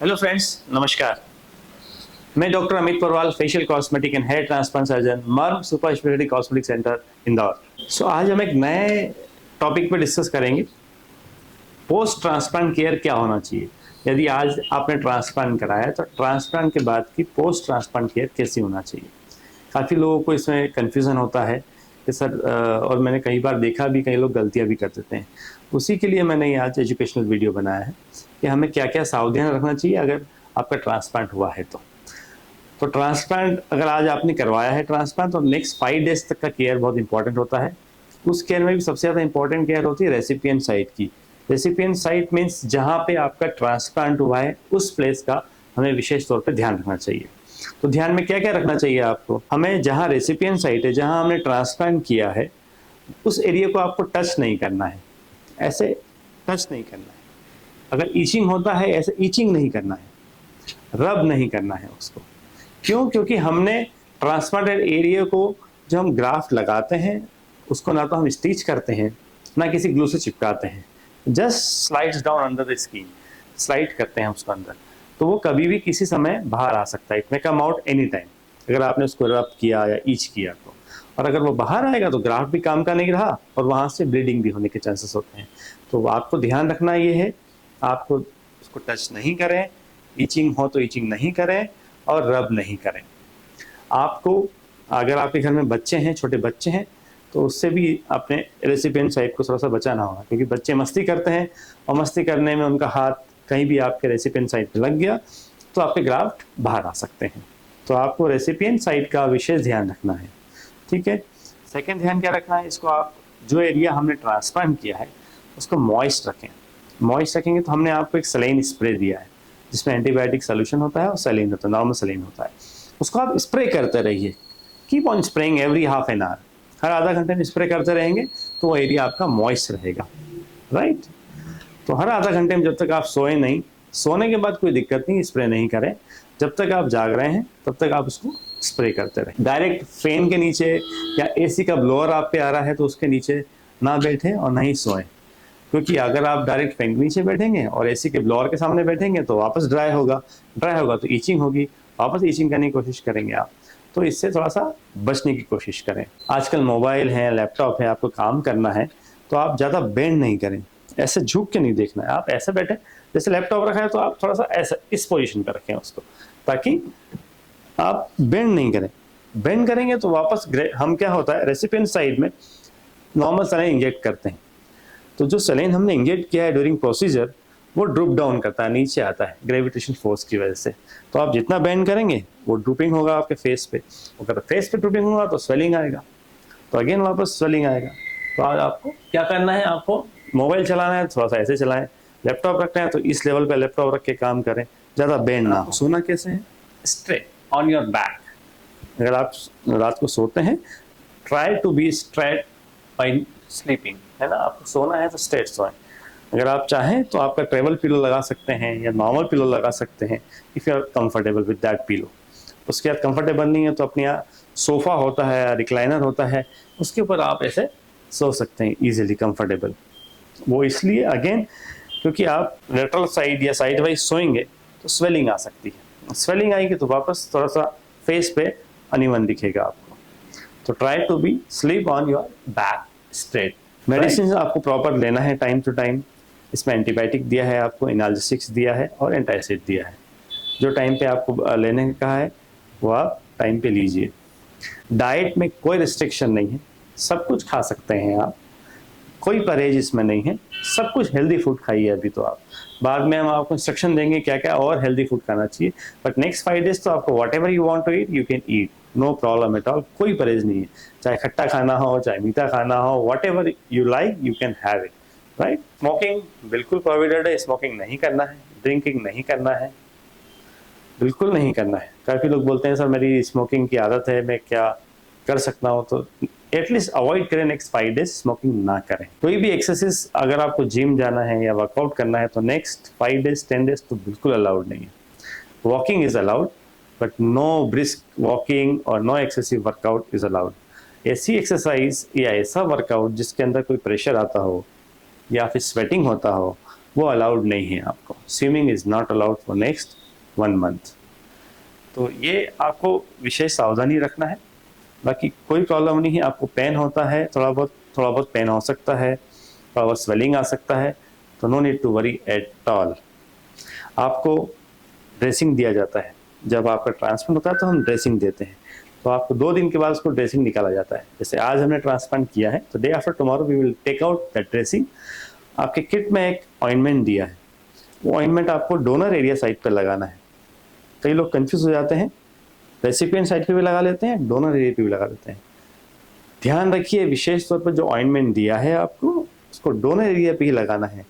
Hello friends, नमस्कार। मैं doctor Amit Parwal, facial cosmetic and hair transplant surgeon, Marm super speciality cosmetic centre, Indore. आज हम एक नए टॉपिक पे डिस्कस करेंगे, पोस्ट ट्रांसप्लांट केयर क्या होना चाहिए। यदि आज आपने ट्रांसप्लांट कराया तो ट्रांसप्लांट के बाद की पोस्ट ट्रांसप्लांट केयर कैसी होना चाहिए। काफ़ी लोगों को इसमें कन्फ्यूज़न होता है कि सर और मैंने कई बार देखा भी, कई लोग गलतियाँ भी कर देते हैं। उसी के लिए मैंने ये आज एजुकेशनल वीडियो बनाया है कि हमें क्या-क्या सावधान रखना चाहिए अगर आपका ट्रांसप्लांट हुआ है तो ट्रांसप्लांट अगर आज आपने करवाया है ट्रांसप्लांट तो नेक्स्ट 5 डेज तक का केयर बहुत इंपॉर्टेंट होता है। उस केयर में भी सबसे ज़्यादा इंपॉर्टेंट केयर होती है रेसिपिएंट साइट की। रेसिपिएंट साइट मीन्स जहाँ पे आपका ट्रांसप्लांट हुआ है उस प्लेस का हमें विशेष तौर पे ध्यान रखना चाहिए। तो ध्यान में क्या-क्या रखना चाहिए आपको? हमें जहाँ रेसिपिएंट साइट है, जहाँ हमने ट्रांसप्लांट किया है, उस एरिया को आपको टच नहीं करना है। ऐसे टच नहीं करना है। अगर ईचिंग होता है, ऐसे ईचिंग नहीं करना है, रब नहीं करना है उसको। क्यों? क्योंकि हमने ट्रांसप्लांटेड एरिया को जो हम ग्राफ्ट लगाते हैं उसको ना तो हम स्टिच करते हैं ना किसी ग्लू से चिपकाते हैं, just slides down under the skin, slide करते हैं उसको अंदर, तो वो कभी भी किसी समय बाहर आ सकता है। It may come out any time अगर आपने उसको रब किया या ईच किया तो। और अगर वो बाहर आएगा तो ग्राफ्ट भी काम का नहीं रहा और वहाँ से ब्लीडिंग भी होने के चांसेस होते हैं। तो आपको ध्यान रखना ये है, आपको उसको टच नहीं करें, ईचिंग हो तो ईचिंग नहीं करें और रब नहीं करें। आपको अगर आपके घर में बच्चे हैं, छोटे बच्चे हैं, तो उससे भी अपने रेसिपिएंट साइट को थोड़ा-सा बचाना होगा, क्योंकि बच्चे मस्ती करते हैं और मस्ती करने में उनका हाथ कहीं भी आपके रेसिपिएंट साइट पे लग गया तो आपके ग्राफ्ट बाहर आ सकते हैं। तो आपको रेसिपिएंट साइट का विशेष ध्यान रखना है, ठीक है। सेकंड ध्यान क्या रखना है, इसको आप जो एरिया हमने ट्रांसप्लांट किया है उसको मॉइस्ट रखें। मॉइस्ट रखेंगे तो हमने आपको एक सलाइन स्प्रे दिया है जिसमें एंटीबायोटिक सोल्यूशन होता है और सलाइन होता है, नॉर्मल सलाइन होता है। उसको आप स्प्रे करते रहिए, keep on spraying every half an hour. हर आधा घंटे में स्प्रे करते रहेंगे तो वो एरिया आपका मॉइस्ट रहेगा, राइट। तो हर आधा घंटे में जब तक आप सोए नहीं, सोने के बाद कोई दिक्कत नहीं, स्प्रे नहीं करें। जब तक आप जाग रहे हैं तब तक आप उसको स्प्रे करते रहें। डायरेक्ट फैन के नीचे या एसी का ब्लोअर आप पे आ रहा है तो उसके नीचे ना बैठें और ना ही सोएं, क्योंकि अगर आप डायरेक्ट फैन के नीचे बैठेंगे और एसी के ब्लोअर के सामने बैठेंगे तो वापस ड्राई होगा तो ईचिंग होगी, वापस ईचिंग करने की कोशिश करेंगे आप। तो इससे थोड़ा सा बचने की कोशिश करें। आजकल मोबाइल है, लैपटॉप है, आपको काम करना है तो आप ज़्यादा बेंड नहीं करें, ऐसे झुक के नहीं देखना है। आप ऐसे बैठे, जैसे लैपटॉप रखा है तो आप थोड़ा सा ऐसा इस पोजीशन पर रखें उसको, ताकि आप बेंड नहीं करें। बेंड करेंगे तो वापस हम क्या होता है, रेसिपिएंट साइड में नॉर्मल सलाइन इंजेक्ट करते हैं, तो जो सलाइन हमने इंजेक्ट किया है ड्यूरिंग प्रोसीजर वो ड्रूप डाउन करता है, नीचे आता है ग्रेविटेशन फोर्स की वजह से। तो आप जितना बेंड करेंगे वो ड्रूपिंग होगा आपके फेस पे, अगर फेस पे ड्रूपिंग होगा तो स्वेलिंग आएगा, तो अगेन वापस स्वेलिंग आएगा। तो आज आपको क्या करना है, आपको मोबाइल चलाना है थोड़ा सा ऐसे चलाएं, लैपटॉप रखना है तो इस लेवल पे लैपटॉप रख के काम करें, ज़्यादा बेंड ना हो। सोना कैसे है, स्ट्रेट ऑन योर बैक। अगर आप रात को सोते हैं, try to be straight by sleeping, है ना। आपको सोना है तो स्ट्रेट सोएं। अगर आप चाहें तो आपका ट्रेवल पिलो लगा सकते हैं या नॉर्मल पिलो लगा सकते हैं, if you are comfortable with that pillow. उसके बाद कंफर्टेबल नहीं है तो अपने यहाँ सोफ़ा होता है, रिक्लाइनर होता है, उसके ऊपर आप ऐसे सो सकते हैं ईजिली कंफर्टेबल। वो इसलिए अगेन क्योंकि आप लेटरल साइड या साइड वाइज सोएंगे तो स्वेलिंग आ सकती है, स्वेलिंग आएगी तो वापस थोड़ा सा फेस पे अनइवन दिखेगा आपको। तो try to be sleep on your back straight. Medicine आपको प्रॉपर लेना है टाइम टू टाइम। इसमें एंटीबायोटिक दिया है आपको, एनाल्जेसिक्स दिया है और एंटासिड दिया है। जो टाइम पे आपको लेने का कहा है वो आप टाइम पे लीजिए। डाइट में कोई रिस्ट्रिक्शन नहीं है, सब कुछ खा सकते हैं आप, कोई परहेज इसमें नहीं है, सब कुछ हेल्दी फूड खाइए। अभी तो आप, बाद में हम आपको इंस्ट्रक्शन देंगे क्या क्या और हेल्दी फूड खाना चाहिए, बट नेक्स्ट 5 डेज तो आपको whatever you want to eat you can eat, no problem at all. कोई परहेज नहीं है, चाहे खट्टा खाना हो चाहे मीठा खाना हो, what ever you like you can have it, right. Smoking बिल्कुल प्रोहिबिटेड है, स्मोकिंग नहीं करना है, ड्रिंकिंग नहीं करना है, बिल्कुल नहीं करना है। काफ़ी लोग बोलते हैं सर मेरी स्मोकिंग की आदत है, मैं क्या कर सकता हूँ, तो एटलीस्ट अवॉइड करें, नेक्स्ट 5 डेज स्मोकिंग ना करें। कोई भी एक्सरसाइज, अगर आपको जिम जाना है या वर्कआउट करना है तो नेक्स्ट 5 डेज 10 डेज तो बिल्कुल अलाउड नहीं है। Walking is allowed but no brisk walking और no excessive workout is allowed. ऐसी एक्सरसाइज या ऐसा वर्कआउट जिसके अंदर कोई प्रेशर आता हो या फिर स्वेटिंग होता हो वो अलाउड नहीं है आपको। Swimming is not allowed for next 1 month. तो ये आपको विशेष सावधानी रखना है। बाकी कोई प्रॉब्लम नहीं है। आपको पेन होता है, थोड़ा बहुत पेन हो सकता है, थोड़ा बहुत स्वेलिंग आ सकता है, तो no need to worry at all. आपको ड्रेसिंग दिया जाता है। जब आपका ट्रांसप्लांट होता है तो हम ड्रेसिंग देते हैं, तो आपको 2 दिन के बाद उसको ड्रेसिंग निकाला जाता है। जैसे आज हमने ट्रांसप्लांट किया है तो day after tomorrow we will take out that dressing. आपके किट में एक ऑइंटमेंट दिया है, वो ऑइंटमेंट आपको डोनर एरिया साइड पर लगाना है। कई लोग कंफ्यूज हो जाते हैं, रेसिपिएंट साइड पे भी लगा लेते हैं, डोनर एरिया पे भी लगा लेते हैं। ध्यान रखिए, विशेष तौर पर जो ऑइंटमेंट दिया है आपको, उसको डोनर एरिया पे ही लगाना है।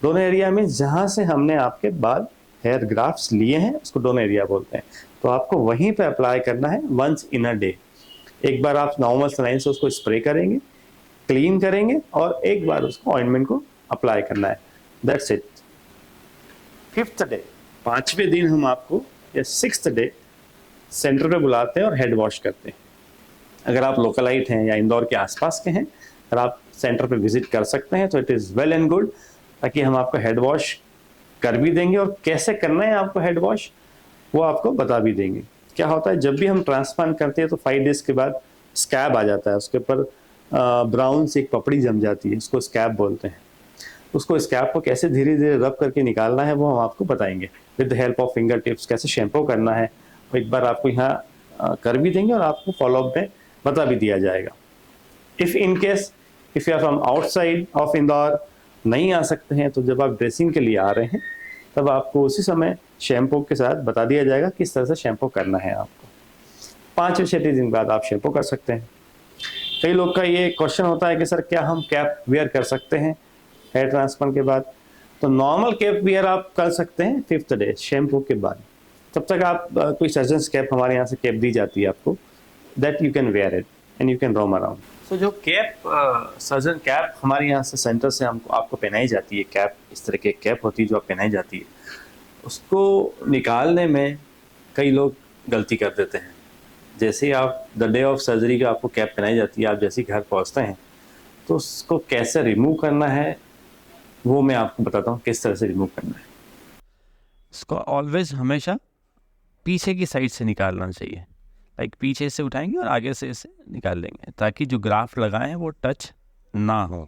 डोनर एरिया में जहाँ से हमने आपके बाल हेयर ग्राफ्ट्स लिए हैं उसको डोनर एरिया बोलते हैं। तो आपको वहीं पे अप्लाई करना है वंस इन अ डे। एक बार आप नॉर्मल सलाइन से उसको स्प्रे करेंगे, क्लीन करेंगे और एक बार उसको ऑइंटमेंट को अप्लाई करना है। That's it. 5th डे, 5वें दिन हम आपको या 6th डे सेंटर पे बुलाते हैं और हेड वॉश करते हैं। अगर आप लोकलाइट हैं या इंदौर के आसपास के हैं, अगर आप सेंटर पे विजिट कर सकते हैं तो it is well and good, ताकि हम आपको हेड वॉश कर भी देंगे और कैसे करना है आपको हेड वॉश वो आपको बता भी देंगे। क्या होता है, जब भी हम ट्रांसप्लांट करते हैं तो 5 डेज के बाद स्कैब आ जाता है, उसके ऊपर ब्राउन सी एक पपड़ी जम जाती है, उसको स्कैब बोलते हैं। उसको स्कैब को कैसे धीरे धीरे रब करके निकालना है वो हम आपको बताएंगे with the help of finger tips. कैसे शैम्पू करना है वो एक बार आपको यहाँ कर भी देंगे और आपको फॉलोअप में बता भी दिया जाएगा। If in case if you are from outside of Indore नहीं आ सकते हैं, तो जब आप ड्रेसिंग के लिए आ रहे हैं तब आपको उसी समय शैम्पू के साथ बता दिया जाएगा किस तरह से शैम्पू करना है आपको। 5-6 दिन बाद आप शैम्पू कर सकते हैं। कई लोग का ये क्वेश्चन होता है कि सर क्या हम कैप वेयर कर सकते हैं हेयर ट्रांसप्लांट के बाद? तो नॉर्मल कैप वेयर आप कर सकते हैं 5th डे शैम्पू के बाद। तब तक आप कोई सर्जन्स कैप, हमारे यहाँ से कैप दी जाती है आपको, that you can wear it and you can roam around. So जो कैप सर्जन कैप हमारे यहाँ से सेंटर से हमको आपको पहनाई जाती है, कैप इस तरह की कैप होती है जो आप पहनाई जाती है, उसको निकालने में कई लोग गलती कर देते हैं। जैसे ही आप द डे ऑफ सर्जरी का आपको कैप पहनाई जाती है, आप जैसे ही घर पहुँचते हैं तो उसको कैसे रिमूव करना है वो मैं आपको बताता हूँ किस तरह से रिमूव करना है। इसको ऑलवेज हमेशा पीछे की साइड से निकालना चाहिए। लाइक पीछे से उठाएंगे और आगे से इसे निकाल लेंगे, ताकि जो ग्राफ्ट लगाएं वो टच ना हो।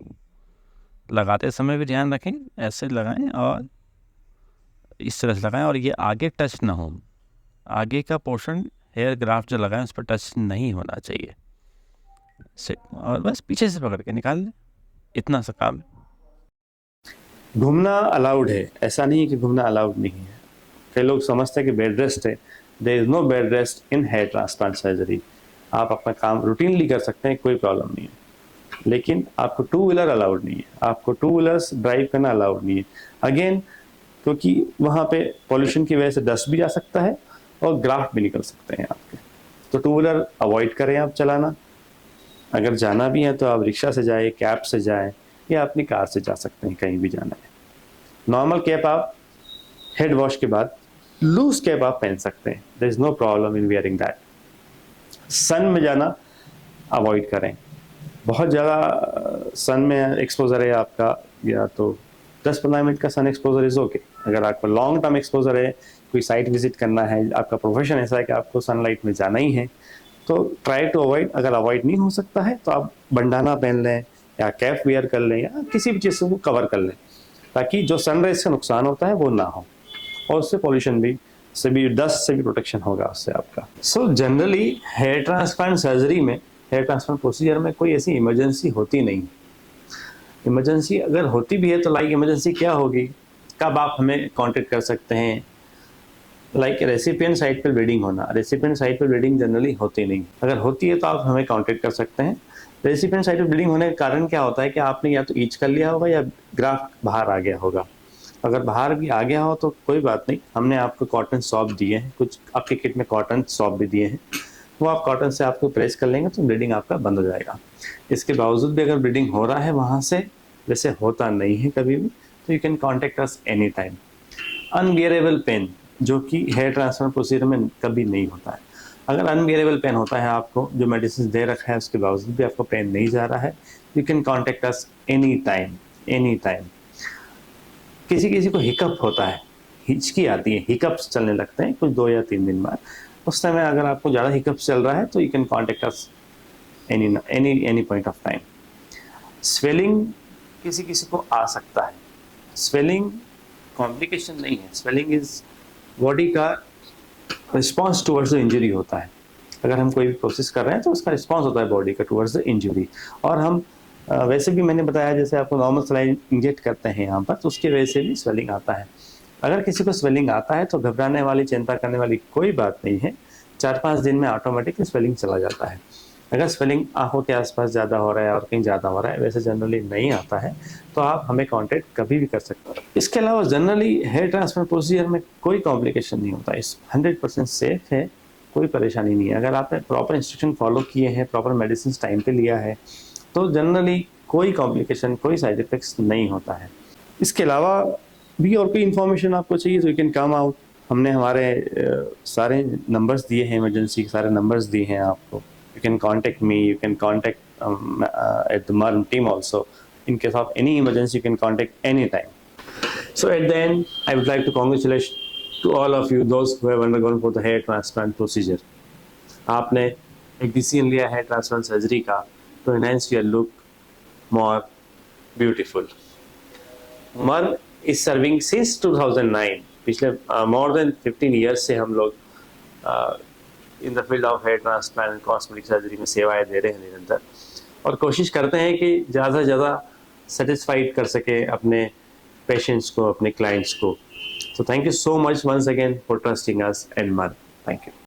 लगाते समय भी ध्यान रखें, ऐसे लगाएं और इस तरह से लगाएं और ये आगे टच ना हो। आगे का पोर्शन हेयर ग्राफ्ट जो लगाएं उस पर टच नहीं होना चाहिए। और बस पीछे से पकड़ के निकाल लें, इतना सा काम है। घूमना अलाउड है, ऐसा नहीं है कि घूमना अलाउड नहीं है। कई लोग समझते हैं कि बेड रेस्ट है। There is no bed rest in hair transplant surgery. आप अपना काम रूटीनली कर सकते हैं, कोई प्रॉब्लम नहीं है, लेकिन आपको 2 व्हीलर अलाउड नहीं है। आपको 2 व्हीलर्स ड्राइव करना अलाउड नहीं है। अगेन, क्योंकि वहाँ पे पॉल्यूशन की वजह से डस्ट भी आ सकता है और ग्राफ्ट भी निकल सकते हैं आपके। तो 2 व्हीलर अवॉइड करें आप चलाना। अगर जाना भी है तो आप रिक्शा से जाए, कैब से जाएं या अपनी कार से जा सकते हैं, कहीं भी जाना है। नॉर्मल कैप आप हेड वॉश के बाद लूज कैप आप पहन सकते हैं, there is no problem in wearing that. Sun में जाना अवॉइड करें। बहुत ज़्यादा सन में एक्सपोजर है आपका, या तो 10-15 मिनट का सन एक्सपोजर इज ओके। अगर आपको लॉन्ग टर्म एक्सपोजर है, कोई साइट विजिट करना है, आपका प्रोफेशन ऐसा है कि आपको सनलाइट में जाना ही है, तो ट्राई टू अवॉइड। अगर अवॉइड नहीं हो सकता है तो आप बंडाना पहन लें या कैप वेयर कर लें या किसी भी चीज़ से वो कवर कर लें, ताकि जो सनराइज से नुकसान होता है वो ना हो और उससे पॉल्यूशन भी से भी, डस्ट से भी प्रोटेक्शन होगा उससे आपका। So generally hair transplant surgery में, हेयर ट्रांसप्लांट प्रोसीजर में कोई ऐसी इमरजेंसी होती नहीं। इमरजेंसी अगर होती भी है तो लाइक इमरजेंसी क्या होगी, कब आप हमें कांटेक्ट कर सकते हैं? लाइक रेसिपिएंट साइट पर ब्लीडिंग होना। रेसिपिएंट साइट पर ब्लीडिंग जनरली होती नहीं। अगर होती है तो आप हमें कांटेक्ट कर सकते हैं। रेसिपिएंट साइट पर ब्लीडिंग होने का कारण क्या होता है कि आपने या तो ईच कर लिया होगा या ग्राफ्ट बाहर आ गया होगा। अगर बाहर भी आ गया हो तो कोई बात नहीं, हमने आपको कॉटन सॉप दिए हैं, कुछ आपके किट में कॉटन सॉप भी दिए हैं, वो आप कॉटन से आपको प्रेस कर लेंगे तो ब्लीडिंग आपका बंद हो जाएगा। इसके बावजूद भी अगर ब्लीडिंग हो रहा है वहाँ से, वैसे होता नहीं है कभी भी, तो you can contact us any time. Unbearable pain, जो कि हेयर ट्रांसप्लांट प्रोसीजर में कभी नहीं होता है। अगर अनबियरेबल पेन होता है, आपको जो मेडिसिन दे रखा है उसके बावजूद भी आपको पेन नहीं जा रहा है, you can contact us any time, any time. किसी किसी को हिकअप होता है, हिचकी आती है, हिकअप्स चलने लगते हैं कुछ 2 या 3 दिन बाद। उस समय अगर आपको ज़्यादा हिकअप्स चल रहा है तो you can contact us any point of time. Swelling किसी किसी को आ सकता है। स्वेलिंग कॉम्प्लिकेशन नहीं है, स्वेलिंग इज बॉडी का रिस्पॉन्स टुवर्ड्स द इंजरी होता है। अगर हम कोई भी प्रोसेस कर रहे हैं तो उसका रिस्पॉन्स होता है बॉडी का टुवर्ड्स द इंजरी। और हम वैसे भी मैंने बताया जैसे आपको नॉर्मल सलाइन इंजेक्ट करते हैं यहाँ पर, तो उसकी वजह से भी स्वेलिंग आता है। अगर किसी को स्वेलिंग आता है तो घबराने वाली, चिंता करने वाली कोई बात नहीं है। 4-5 दिन में ऑटोमेटिकली स्वेलिंग चला जाता है। अगर स्वेलिंग आंखों के आसपास ज़्यादा हो रहा है और कहीं ज़्यादा हो रहा है, वैसे जनरली नहीं आता है, तो आप हमें कांटेक्ट कभी भी कर सकते हो। इसके अलावा जनरली हेयर ट्रांसप्लांट प्रोसीजर में कोई कॉम्प्लिकेशन नहीं होता, इस 100% सेफ है, कोई परेशानी नहीं है। अगर आपने प्रॉपर इंस्ट्रक्शन फॉलो किए हैं, प्रॉपर मेडिसिन टाइम पे लिया है, तो जनरली कोई कॉम्प्लिकेशन, कोई साइड इफेक्ट्स नहीं होता है। इसके अलावा भी और कोई इन्फॉर्मेशन आपको चाहिए तो यू कैन कम आउट। हमने हमारे सारे नंबर्स दिए हैं, इमरजेंसी के सारे नंबर्स दिए हैं आपको। You can contact me, you can contact at the MERM team also. In case of any emergency, you can contact anytime. So at the end, I would like to congratulate to all of you, those who have undergone for the hair transplant procedure. आपने एक decision लिया है transplant surgery का to enhance your look more beautiful. MERM is serving since 2009. पिछले more than 15 years से हम लोग in the field of hair transplant and cosmetic surgery में सेवाएं दे रहे हैं निरंतर, और कोशिश करते हैं कि ज़्यादा से ज़्यादा सेटिस्फाइड कर सके अपने पेशेंट्स को, अपने क्लाइंट्स को। So thank you so much once again for trusting us and MERM. Thank you.